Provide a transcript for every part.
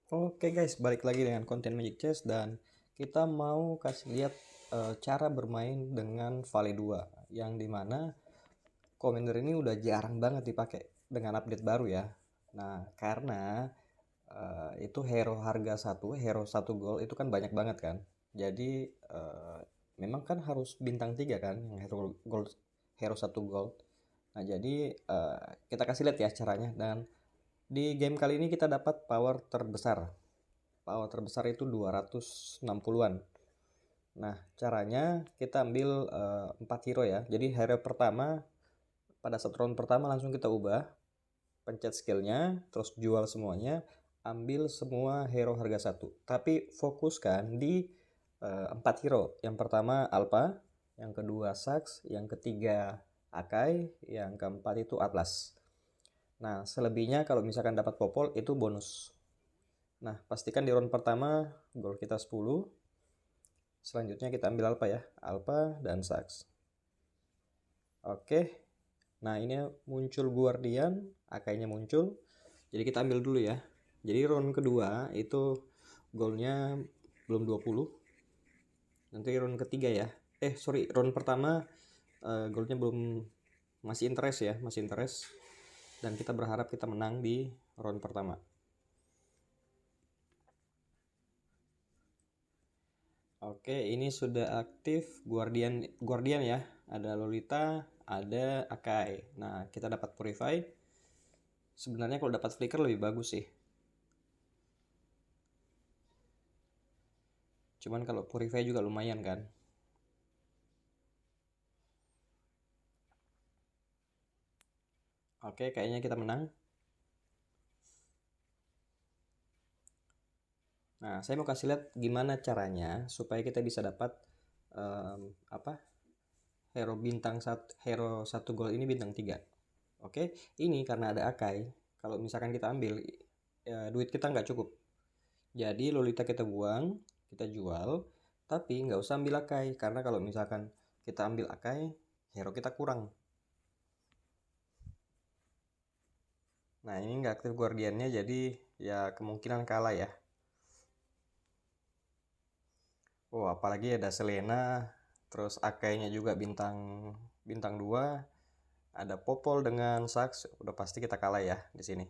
Oke guys, balik lagi dengan konten Magic Chess dan kita mau kasih lihat cara bermain dengan Vale 2 yang dimana Commander ini udah jarang banget dipakai dengan update baru ya. Nah, karena itu hero harga satu, hero satu gold itu kan banyak banget kan. Jadi memang kan harus bintang 3 kan yang hero gold, hero satu gold. Nah, jadi kita kasih lihat ya caranya, dan di game kali ini kita dapat power terbesar. Power terbesar itu 260-an. Nah, caranya kita ambil 4 hero ya. Jadi hero pertama, pada saat round pertama langsung kita ubah, pencet skillnya, terus jual semuanya, ambil semua hero harga satu. Tapi fokuskan di 4 hero. Yang pertama Alpha, yang kedua Sax, yang ketiga Akai, yang keempat itu Atlas. Nah, selebihnya kalau misalkan dapat popol itu bonus. Nah, pastikan di round pertama goal kita 10. Selanjutnya kita ambil Alpha ya, Alpha dan Sax. Oke, nah ini muncul Guardian, Akainya muncul. Jadi kita ambil dulu ya. Jadi round kedua itu golnya belum 20. Nanti round ketiga ya. Sorry, round pertama golnya belum, masih interest ya, masih interest. Dan kita berharap kita menang di round pertama. Oke, ini sudah aktif Guardian ya. Ada Lolita, ada Akai. Nah, kita dapat Purify. Sebenarnya kalau dapat Flicker lebih bagus sih. Cuman kalau Purify juga lumayan kan. Oke, kayaknya kita menang. Nah, saya mau kasih lihat gimana caranya supaya kita bisa dapat apa, hero bintang satu, hero satu gol ini bintang 3. Oke, ini karena ada Akai. Kalau misalkan kita ambil, duit kita nggak cukup. Jadi Lolita kita buang, kita jual, tapi nggak usah ambil Akai karena kalau misalkan kita ambil Akai, hero kita kurang. Nah, ini nggak aktif Guardiannya, jadi ya kemungkinan kalah ya. Oh, apalagi ada Selena, terus Akainya juga bintang bintang 2, ada Popol dengan Sax, udah pasti kita kalah ya di sini.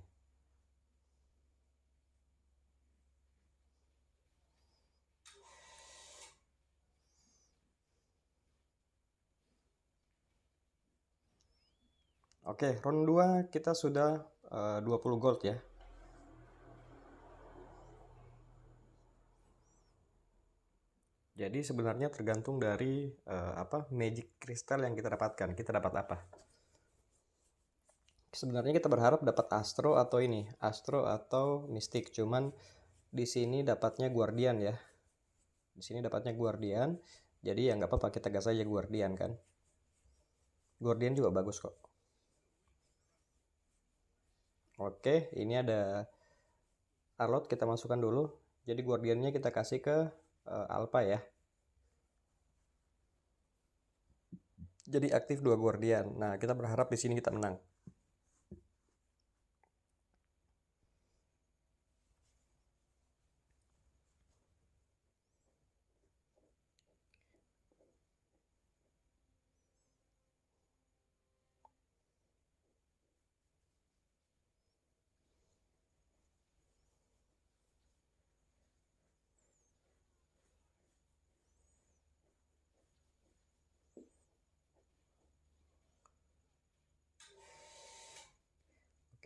Oke, round 2 kita sudah 20 gold ya. Jadi sebenarnya tergantung dari apa magic crystal yang kita dapatkan. Kita dapat apa? Sebenarnya kita berharap dapat Astro atau ini, Astro atau Mystic. Cuman di sini dapatnya Guardian ya. Di sini dapatnya Guardian. Jadi ya nggak apa-apa, kita gas aja Guardian kan. Guardian juga bagus kok. Oke, ini ada Arlot, kita masukkan dulu. Jadi Guardiannya kita kasih ke Alpha ya. Jadi aktif 2 Guardian. Nah, kita berharap di sini kita menang.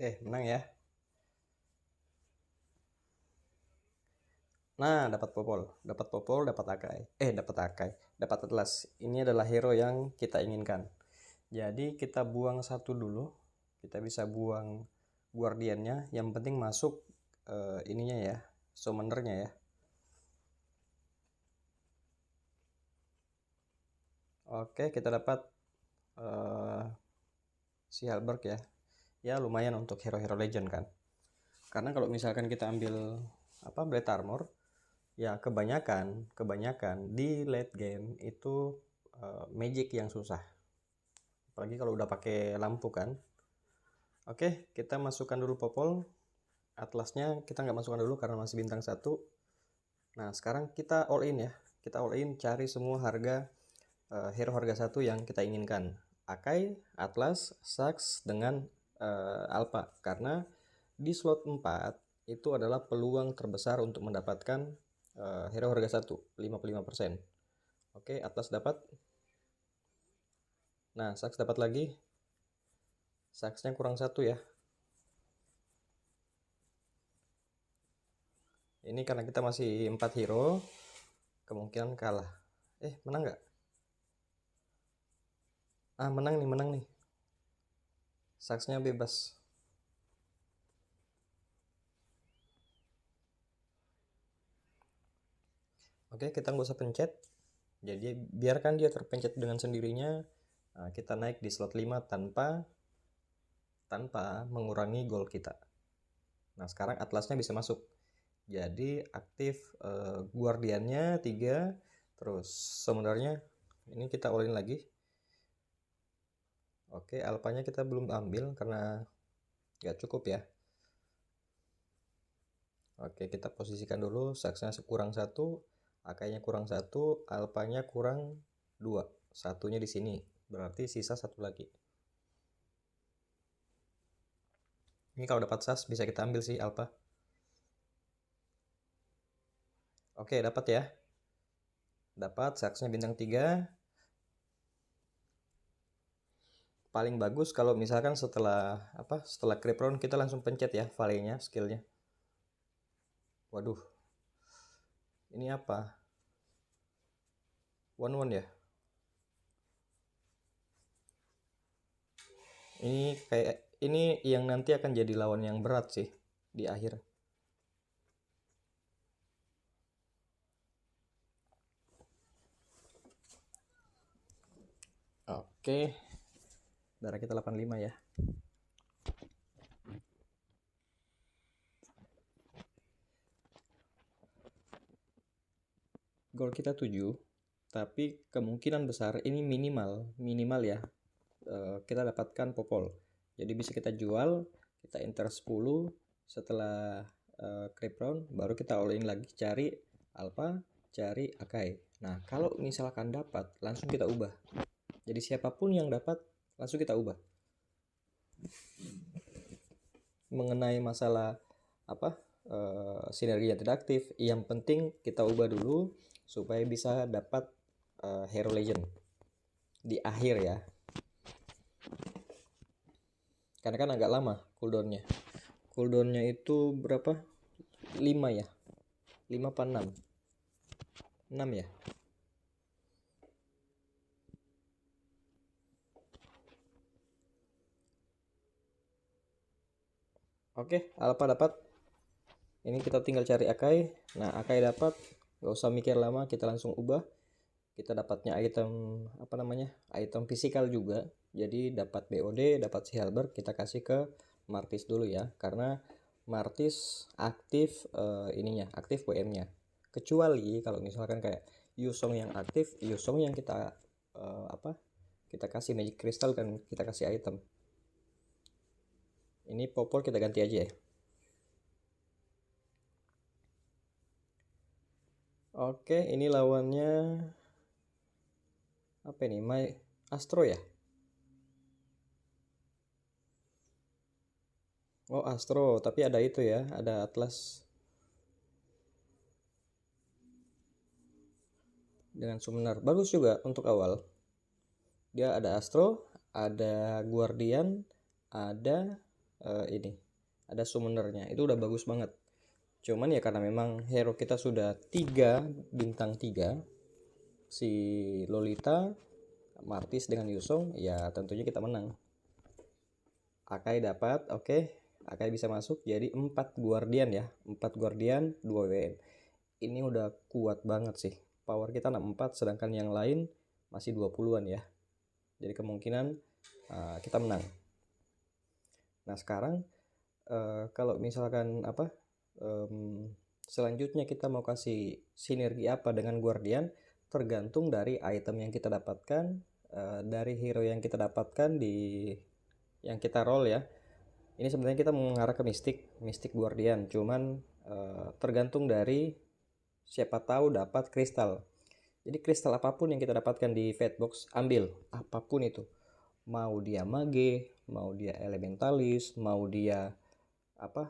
Oke, menang ya. Nah, dapat Popol, dapat Akai. Dapat Akai, dapat Atlas. Ini adalah hero yang kita inginkan. Jadi kita buang satu dulu. Kita bisa buang Guardiannya. Yang penting masuk ininya ya, summonernya ya. Oke, kita dapat si Halberg ya. Ya lumayan untuk hero-hero legend kan. Karena kalau misalkan kita ambil apa, Blade Armor, ya kebanyakan di late game itu magic yang susah. Apalagi kalau udah pakai lampu kan. Oke, kita masukkan dulu Popol. Atlasnya kita nggak masukkan dulu karena masih bintang 1. Nah sekarang kita all in ya, kita all in cari semua harga hero harga 1 yang kita inginkan, Akai, Atlas, Sax dengan Alpha, karena di slot 4 itu adalah peluang terbesar untuk mendapatkan hero harga 1, 55%. Oke, Atlas dapat. Nah, Sax dapat lagi. Saxnya kurang 1 ya. Ini karena kita masih 4 hero, kemungkinan kalah. Menang nggak? Menang nih. Saxnya bebas. Oke, kita nggak usah pencet. Jadi biarkan dia terpencet dengan sendirinya. Nah, kita naik di slot 5 tanpa mengurangi goal kita. Nah, sekarang Atlasnya bisa masuk. Jadi aktif Guardiannya 3, terus sebenarnya ini kita all-in lagi. Oke, Alpanya kita belum ambil karena nggak cukup ya. Oke, kita posisikan dulu. Saxnya kurang 1, Akainya kurang 1, Alpanya kurang 2. Satunya di sini, berarti sisa 1 lagi. Ini kalau dapat Sas bisa kita ambil sih Alpha. Oke, dapat ya. Dapat Saxnya bintang 3. Paling bagus kalau misalkan setelah creep round kita langsung pencet ya Valley-nya, skillnya. Waduh, ini apa? 1-1 ya. Ini yang nanti akan jadi lawan yang berat sih di akhir. Oke, darah kita 85 ya. Gol kita 7, tapi kemungkinan besar ini minimal ya. Kita dapatkan popol. Jadi bisa kita jual, kita enter 10, setelah creep round baru kita all in lagi cari Alpha, cari Akai. Nah, kalau misalkan dapat, langsung kita ubah. Jadi siapapun yang dapat, langsung kita ubah. Mengenai masalah sinergi yang tidak aktif, yang penting kita ubah dulu supaya bisa dapat hero legend di akhir ya. Karena kan agak lama cooldownnya. Cooldownnya itu berapa? 5 ya? 5 apa 6? 6 ya? Oke, Alpha dapat. Ini kita tinggal cari Akai. Nah, Akai dapat. Gak usah mikir lama, kita langsung ubah. Kita dapatnya item fisikal juga. Jadi dapat BOD, dapat si Halberd, kita kasih ke Martis dulu ya, karena Martis aktif aktif WM-nya. Kecuali kalau misalkan kayak Yusong yang aktif, Yusong yang kita kasih magic crystal dan kita kasih item. Ini popol kita ganti aja ya. Oke, ini lawannya apa ini? Astro ya? Oh, Astro, tapi ada itu ya, ada Atlas dengan Summoner. Bagus juga untuk awal. Dia ada Astro, ada Guardian, ada ada Summonernya. Itu udah bagus banget. Cuman ya karena memang hero kita sudah 3 bintang 3, si Lolita, Martis dengan Yusong, ya tentunya kita menang. Akai dapat, oke. Akai bisa masuk jadi 4 Guardian ya. 4 Guardian, 2 WM. Ini udah kuat banget sih. Power kita 64, sedangkan yang lain masih 20-an ya. Jadi kemungkinan kita menang. Nah, sekarang kalau misalkan selanjutnya kita mau kasih sinergi apa dengan Guardian, tergantung dari item yang kita dapatkan, dari hero yang kita dapatkan yang kita roll ya. Ini sebenarnya kita mengarah ke Mystic Guardian, cuman tergantung dari siapa tahu dapat kristal. Jadi kristal apapun yang kita dapatkan di Fatbox, ambil apapun itu. Mau dia mage, mau dia elementalis, mau dia apa?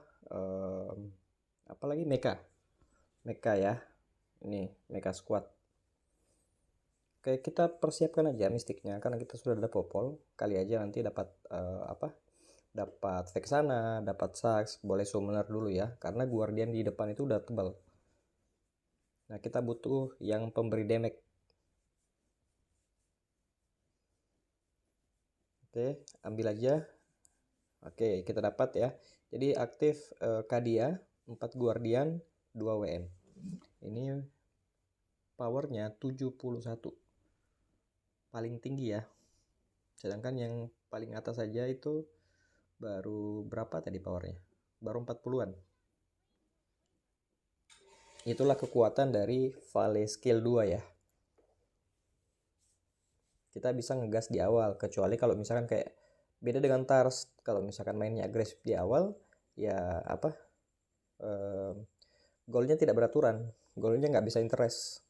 Apalagi mecha. Mecha ya. Ini mecha squad. Oke, kita persiapkan aja mistiknya karena kita sudah ada popol. Kali aja nanti dapat dapat Vexana, dapat Sax, boleh summoner dulu ya karena Guardian di depan itu udah tebal. Nah, kita butuh yang pemberi damage. Oke, ambil aja. Oke, kita dapat ya. Jadi aktif Kadia 4 Guardian 2 WM. Ini powernya 71. Paling tinggi ya. Sedangkan yang paling atas saja itu baru berapa tadi powernya? Baru 40-an. Itulah kekuatan dari Vale skill 2 ya. Kita bisa ngegas di awal, kecuali kalau misalkan kayak beda dengan Tars, kalau misalkan mainnya agresif di awal ya golnya tidak beraturan, golnya nggak bisa interest.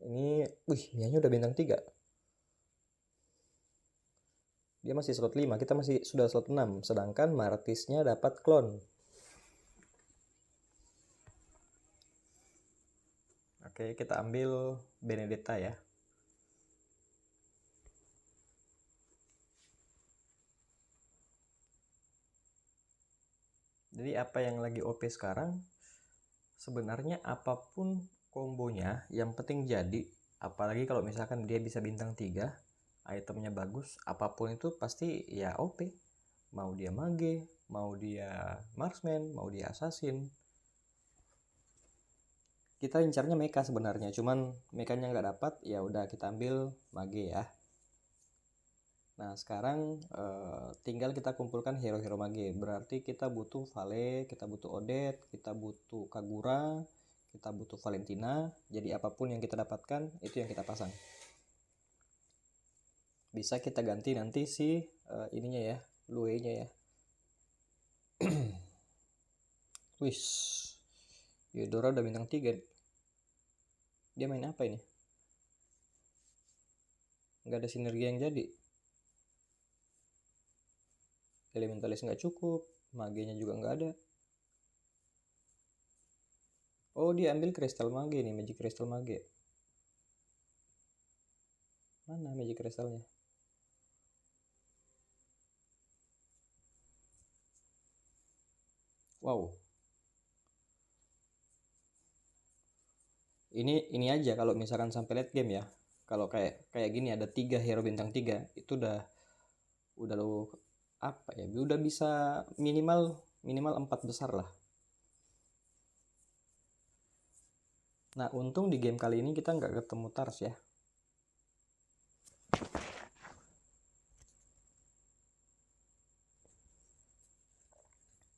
Ini Mianya udah bintang 3, dia masih slot 5, kita masih sudah slot 6, sedangkan Martisnya dapat clone. Oke, kita ambil Benedetta ya. Jadi apa yang lagi OP sekarang, sebenarnya apapun kombonya yang penting jadi, apalagi kalau misalkan dia bisa bintang 3, itemnya bagus, apapun itu pasti ya OP. Mau dia mage, mau dia marksman, mau dia assassin. Kita incarnya mecha sebenarnya, cuman mekanya nggak dapat, ya udah kita ambil mage ya. Nah, sekarang tinggal kita kumpulkan hero-hero mage. Berarti kita butuh Vale, kita butuh Odette, kita butuh Kagura, kita butuh Valentina. Jadi apapun yang kita dapatkan, itu yang kita pasang. Bisa kita ganti nanti si ininya ya, Lue-nya ya. Wis, Yodora udah bintang 3. Dia main apa ini? Nggak ada sinergi yang jadi. Elementalis nggak cukup, magenya juga nggak ada. Oh, dia ambil kristal mage nih, magic kristal mage. Mana magic kristalnya? Wow. Ini aja kalau misalkan sampai late game ya. Kalau kayak gini ada 3 hero bintang 3, itu udah lo apa ya? Udah bisa minimal 4 besar lah. Nah, untung di game kali ini kita nggak ketemu Tars ya.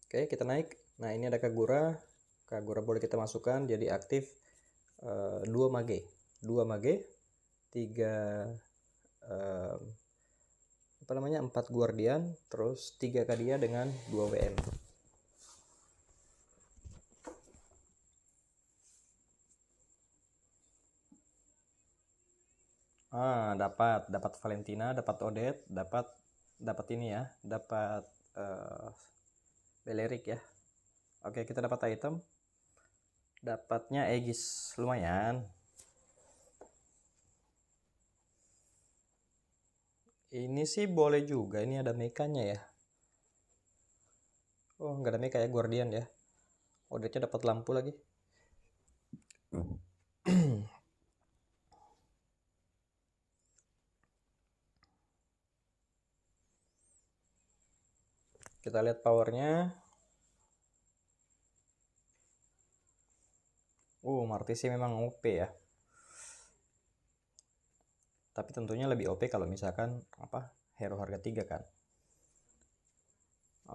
Oke, kita naik. Nah, ini ada Kagura. Kagura boleh kita masukkan jadi aktif 2 mage. 2 mage, 3 4 Guardian, terus 3 Kadia dengan 2 WM. Dapat Valentina, dapat Odette, dapat ini ya, dapat Belerik ya. Oke, kita dapat item. Dapatnya Aegis, lumayan. Ini sih boleh juga, ini ada mekanya ya. Oh, nggak ada meka ya, Guardian ya. Odette-nya dapat lampu lagi. Kita lihat powernya. Martis memang OP ya. Tapi tentunya lebih OP kalau misalkan hero harga 3 kan.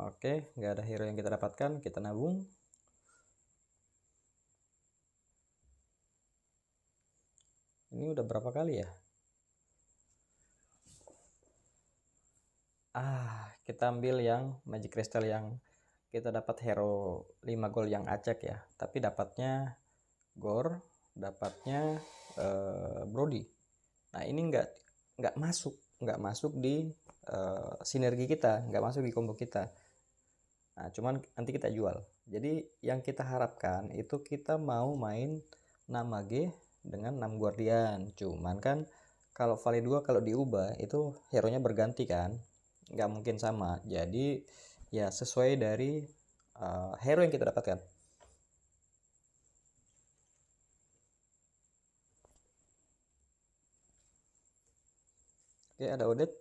Oke, nggak ada hero yang kita dapatkan, kita nabung. Ini udah berapa kali ya? Kita ambil yang Magic Crystal yang kita dapat hero 5 gold yang acak ya, tapi dapatnya Gore, dapatnya Brody. Nah ini nggak masuk di sinergi kita, nggak masuk di combo kita. Nah cuman nanti kita jual. Jadi yang kita harapkan itu kita mau main 6 mage dengan 6 guardian. Cuman kan kalau Valley 2 kalau diubah itu hero nya berganti kan, nggak mungkin sama. Jadi ya sesuai dari hero yang kita dapatkan. Oke, ada Odette.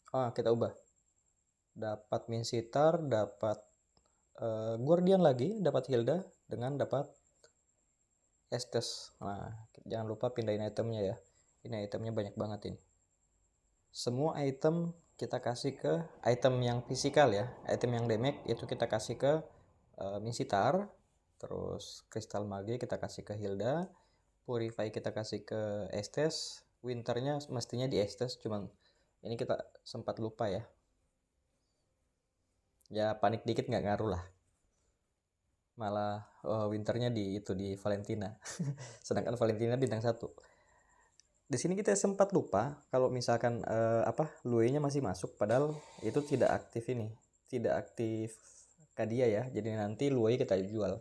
Kita ubah. Dapat Minsitar, dapat Guardian lagi, dapat Hilda dengan dapat Estes. Nah, jangan lupa pindahin itemnya ya. Ini itemnya banyak banget ini. Semua item kita kasih ke item yang fisikal ya. Item yang damage itu kita kasih ke Minsitar. Terus Crystal Mage kita kasih ke Hilda. Purify kita kasih ke Estes. Winternya mestinya di Estes, cuman ini kita sempat lupa ya. Ya panik dikit nggak ngaruh lah. Malah winternya di Valentina. Sedangkan Valentina bintang 1. Di sini kita sempat lupa kalau misalkan Lue-nya masih masuk, padahal itu tidak aktif ini. Tidak aktif Kadia ya. Jadi nanti Lue kita jual.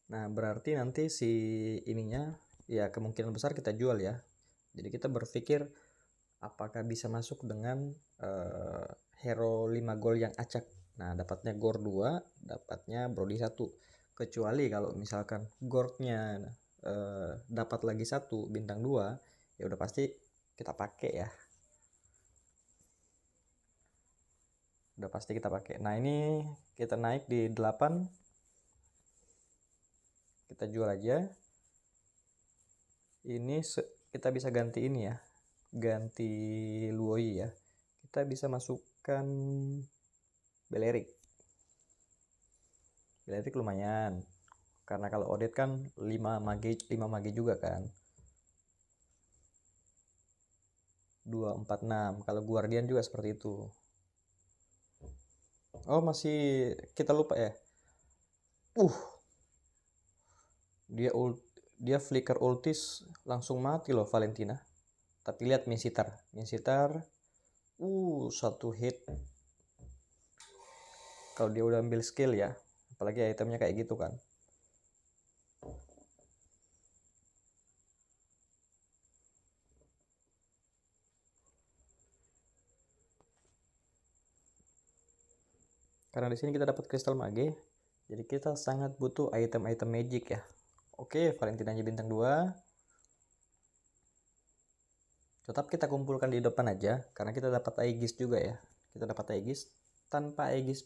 Nah, berarti nanti si ininya ya kemungkinan besar kita jual ya. Jadi kita berpikir apakah bisa masuk dengan hero 5 gold yang acak. Nah, dapatnya Gore 2, dapatnya Brody 1. Kecuali kalau misalkan Gore-nya dapat lagi 1 bintang 2, ya udah pasti kita pakai ya. Udah pasti kita pakai. Nah, ini kita naik di 8. Kita jual aja. Ini kita bisa ganti ini ya. Ganti Luoi ya. Kita bisa masukkan Belerik. Belerik lumayan. Karena kalau Odette kan 5 mage juga kan. 2 4 6. Kalau Guardian juga seperti itu. Oh, masih kita lupa ya. Dia flicker ultis langsung mati loh Valentina. Tapi lihat Minsitar. Satu hit. Kalau dia udah ambil skill ya, apalagi itemnya kayak gitu kan. Karena di sini kita dapat Crystal Mage, jadi kita sangat butuh item-item magic ya. Oke, Valentinanya bintang 2. Tetap kita kumpulkan di depan aja, karena kita dapat Aegis juga ya. Kita dapat Aegis. Tanpa Aegis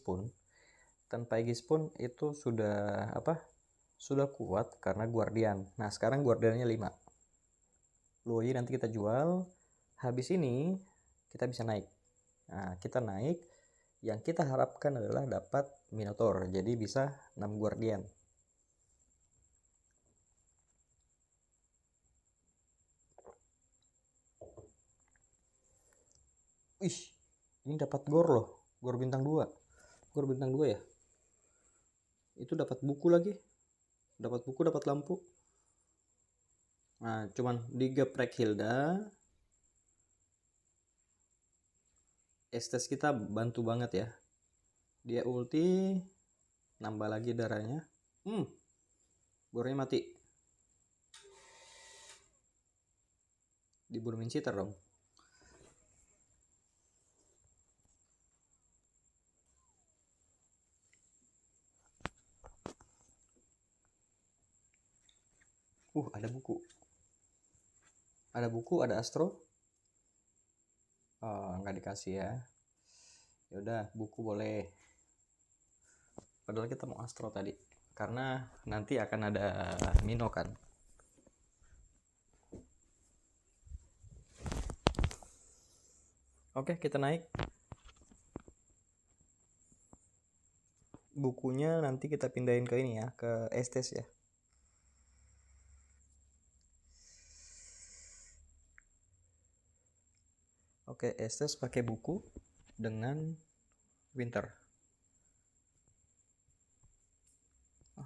pun itu sudah kuat karena Guardian. Nah, sekarang Guardiannya 5. Loi nanti kita jual. Habis ini kita bisa naik. Nah, kita naik. Yang kita harapkan adalah dapat Minotaur. Jadi bisa 6 Guardian. Ini dapat Gore loh. Gore bintang 2. Gore bintang 2 ya. Itu dapat buku lagi. Dapat buku, dapat lampu. Nah, cuman digeprek Hilda. Estes kita bantu banget ya. Dia ulti, nambah lagi darahnya. Gornya mati. Dibunuh Minsitar dong. Ada buku. Ada buku, ada Astro. Nggak dikasih ya. Yaudah, buku boleh. Padahal kita mau Astro tadi. Karena nanti akan ada Mino kan. Oke, kita naik. Bukunya nanti kita pindahin ke ini ya, ke Estes ya. Oke, Estes pakai buku dengan Winter.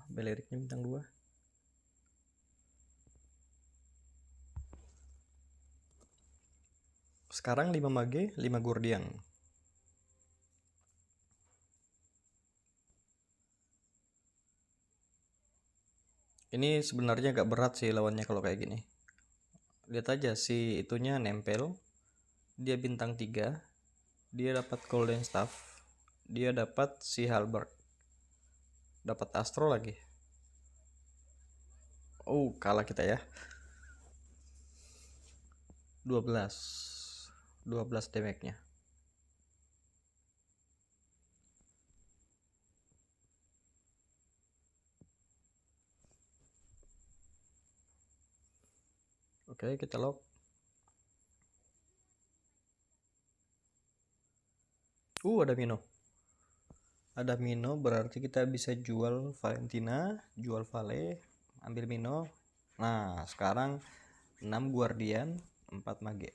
Beleriknya bintang 2. Sekarang 5 mage, 5 Guardian. Ini sebenarnya agak berat sih lawannya kalau kayak gini. Lihat aja si itunya nempel. Dia bintang 3. Dia dapat Golden Staff. Dia dapat si Halberd. Dapat Astro lagi. Oh, kalah kita ya. 12 damage-nya. Oke, kita lock. Ada Mino. Ada Mino berarti kita bisa jual Valentina, jual Vale, ambil Mino. Nah, sekarang 6 Guardian, 4 Mage.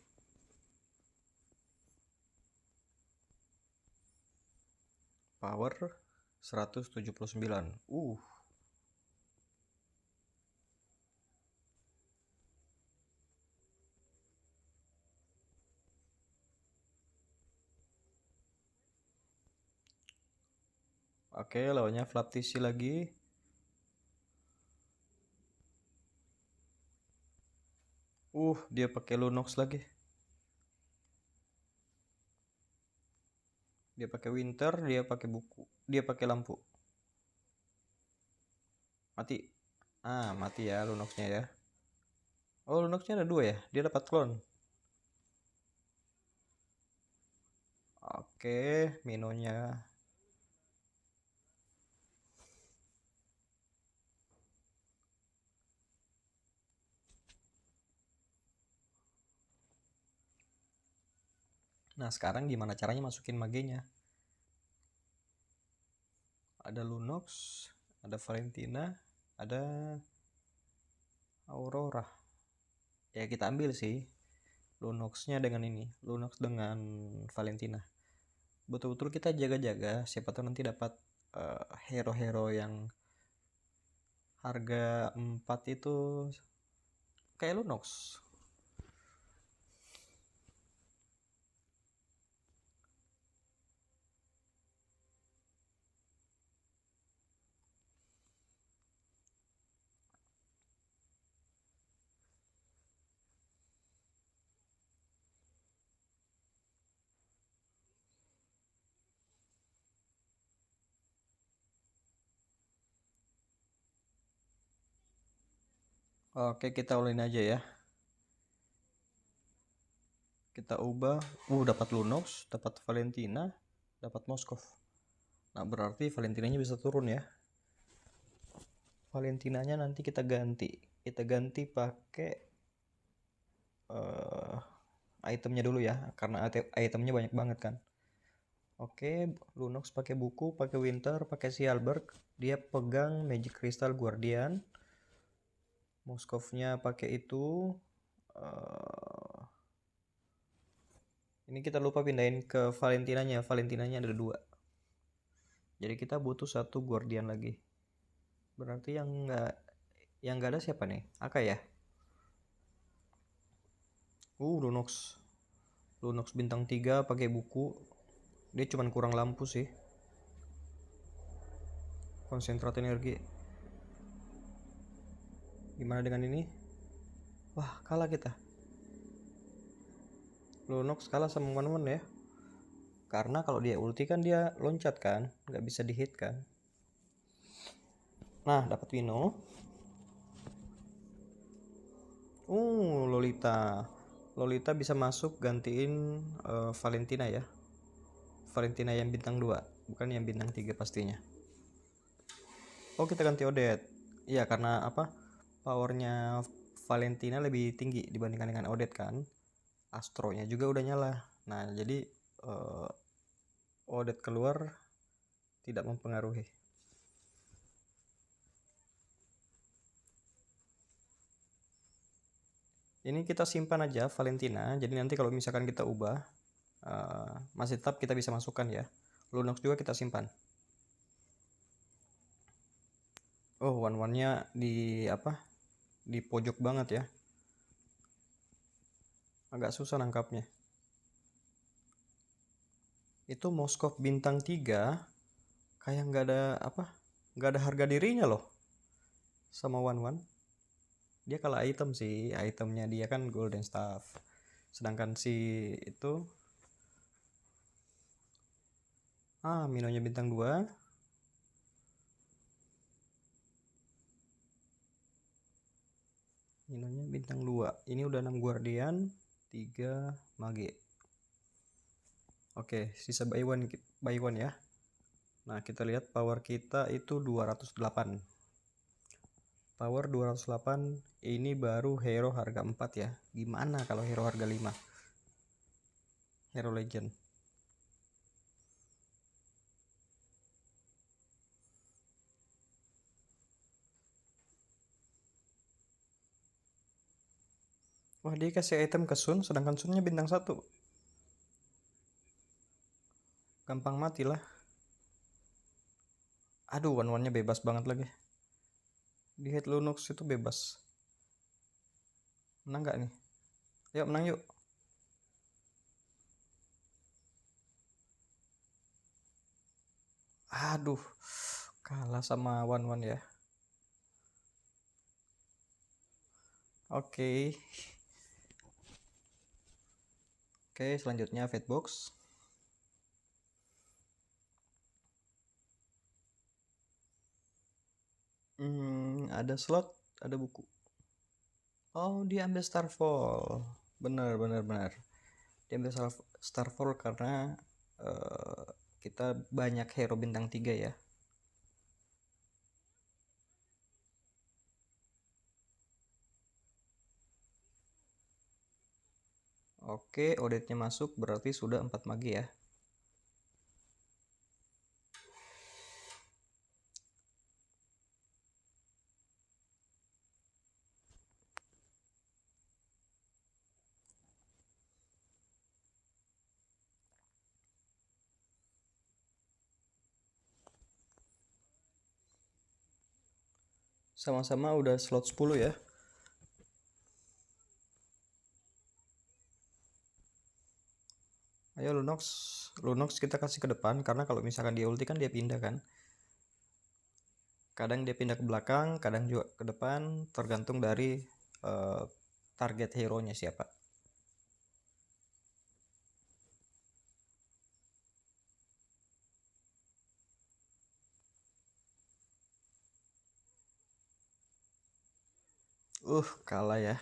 Power 179. Oke, lawannya Flaptisi lagi. Dia pakai Lunox lagi. Dia pakai Winter, dia pakai buku, dia pakai lampu. Mati. Mati ya Lunoxnya ya. Lunoxnya ada 2 ya. Dia dapat clone. Oke, Minonya. Nah, sekarang gimana caranya masukin magenya? Ada Lunox, ada Valentina, ada Aurora. Ya kita ambil sih Lunoxnya dengan ini, Lunox dengan Valentina. Betul-betul kita jaga-jaga, siapa tahu nanti dapat hero-hero yang harga 4 itu kayak Lunox. Oke, kita all in aja ya. Kita ubah. Dapat Lunox, dapat Valentina, dapat Moskov. Nah, berarti Valentinanya bisa turun ya. Valentinanya nanti kita ganti. Kita ganti pakai itemnya dulu ya, karena itemnya banyak banget kan. Oke, Lunox pakai buku, pakai Winter, pakai si Albert. Dia pegang Magic Crystal Guardian. Moskovnya pakai itu. Ini kita lupa pindahin ke Valentinanya. Valentinanya ada 2. Jadi kita butuh 1 Guardian lagi. Berarti yang nggak ada siapa nih? Aka ya? Lunox bintang 3 pakai buku. Dia cuman kurang lampu sih. Konsentrat energi. Gimana dengan ini? Wah, kalah kita. Lunox kalah sama One ya. Karena kalau dia ulti kan dia loncat kan, nggak bisa di hit kan. Nah, dapat Wino. Lolita bisa masuk gantiin Valentina ya. Valentina yang bintang 2, bukan yang bintang 3 pastinya. Kita ganti Odette. Iya, karena apa? Powernya Valentina lebih tinggi dibandingkan dengan Odette kan. Astronya juga udah nyala. Nah, jadi Odette keluar tidak mempengaruhi. Ini kita simpan aja Valentina. Jadi nanti kalau misalkan kita ubah, masih tetap kita bisa masukkan ya. Lunox juga kita simpan. Oh, one-one-nya di apa? Di pojok banget ya. Agak susah nangkapnya. Itu Moskov bintang 3 kayak nggak ada apa? Nggak ada harga dirinya loh sama one-one. Dia kalah item sih, itemnya dia kan golden staff. Sedangkan si itu Minonya bintang 2. Minonya bintang 2. Ini udah 6 guardian, 3 mage. Oke, sisa by one ya. Nah, kita lihat power kita itu 208. Power 208 ini baru hero harga 4 ya. Gimana kalau hero harga 5? Hero legend. Wah, dia kasih item ke Sun, sedangkan Sunnya bintang 1. Gampang mati lah. Aduh, one-one-nya bebas banget lagi. Di hit Lunox itu bebas. Menang gak nih? Yuk, menang yuk. Aduh, kalah sama one-one ya. Oke. Oke, selanjutnya Fatbox. Ada slot, ada buku. Oh, dia ambil Starfall. Bener, bener, bener. Dia ambil Starfall karena kita banyak hero bintang 3 ya. Oke, auditnya masuk berarti sudah 4 magi ya. Sama-sama udah slot 10 ya. Ayo Lunox, Lunox kita kasih ke depan karena kalau misalkan dia ulti kan dia pindah kan. Kadang dia pindah ke belakang, kadang juga ke depan, tergantung dari target hero-nya siapa. Kalah ya.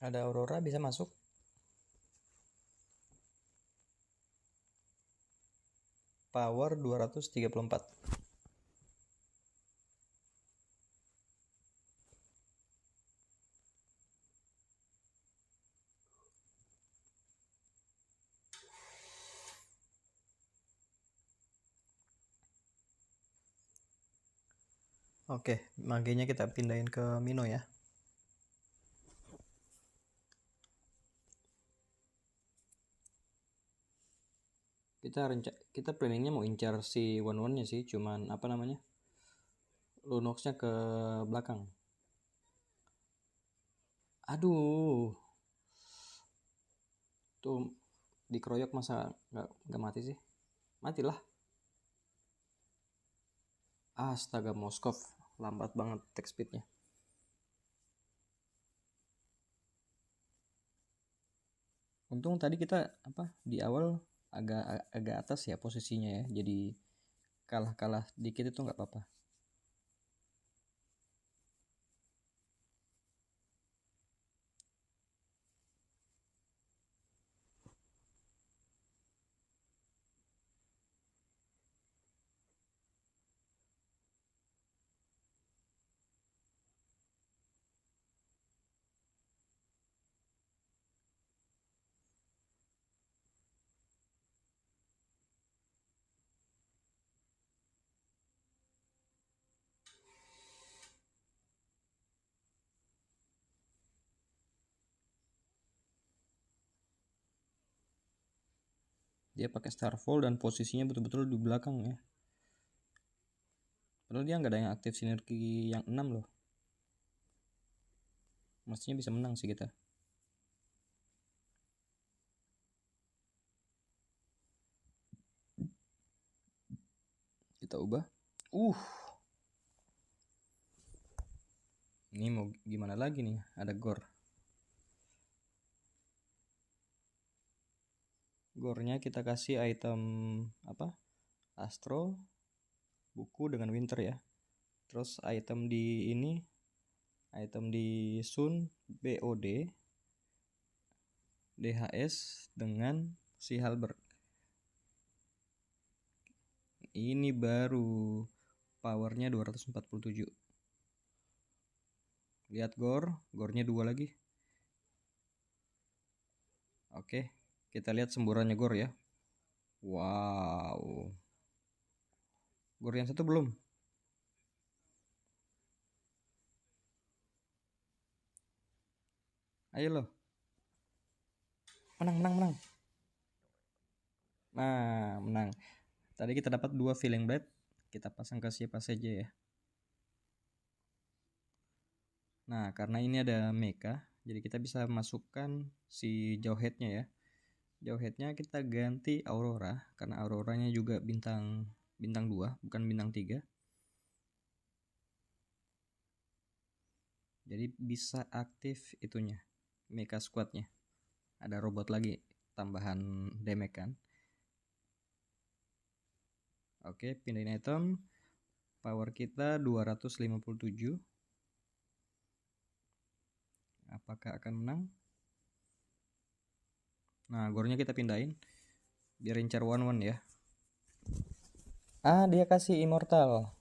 Ada Aurora bisa masuk. Power 234. Oke, maginya kita pindahin ke Mino ya. Kita planningnya mau incar si one-one-nya sih, cuman apa namanya? Lunox-nya ke belakang. Aduh. Tuh dikeroyok masa nggak mati sih? Matilah. Astaga, Moskov lambat banget attack speednya. Untung tadi kita di awal agak atas ya posisinya ya, jadi kalah dikit itu nggak apa-apa. Dia pakai Starfall dan posisinya betul-betul di belakang ya. Padahal dia nggak ada yang aktif sinergi yang 6 loh. Mestinya bisa menang sih kita. Kita ubah. Ini mau gimana lagi nih? Ada Gor. Gornya kita kasih item apa? Astro, buku dengan Winter ya. Terus item di ini, item di Sun, BOD, DHS dengan si Halberd. Ini baru powernya 247. Lihat gornya 2 lagi. Oke, kita lihat semburannya Gor ya. Wow. Gor yang satu belum. Ayo loh. Menang. Nah, menang. Tadi kita dapat 2 Feeling Blade. Kita pasang ke siapa saja ya. Nah, karena ini ada mecha, jadi kita bisa masukkan si Jawhead-nya ya. Jawhead-nya kita ganti Aurora, karena Auroranya juga bintang 2, bukan bintang 3. Jadi bisa aktif itunya, mecha squad-nya. Ada robot lagi, tambahan damage kan. Oke, pindahin item. Power kita 257. Apakah akan menang? Nah, gornya kita pindahin. Biar incar 1-1 ya. Dia kasih immortal.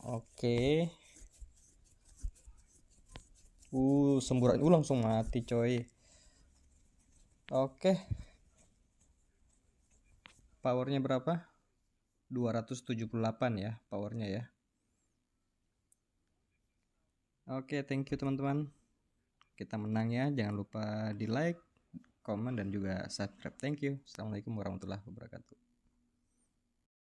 Oke. Semburan langsung mati coy. Oke. Powernya berapa? 278 ya powernya ya. Oke, thank you teman-teman. Kita menang ya. Jangan lupa di like, komen, dan juga subscribe. Thank you. Assalamualaikum warahmatullahi wabarakatuh.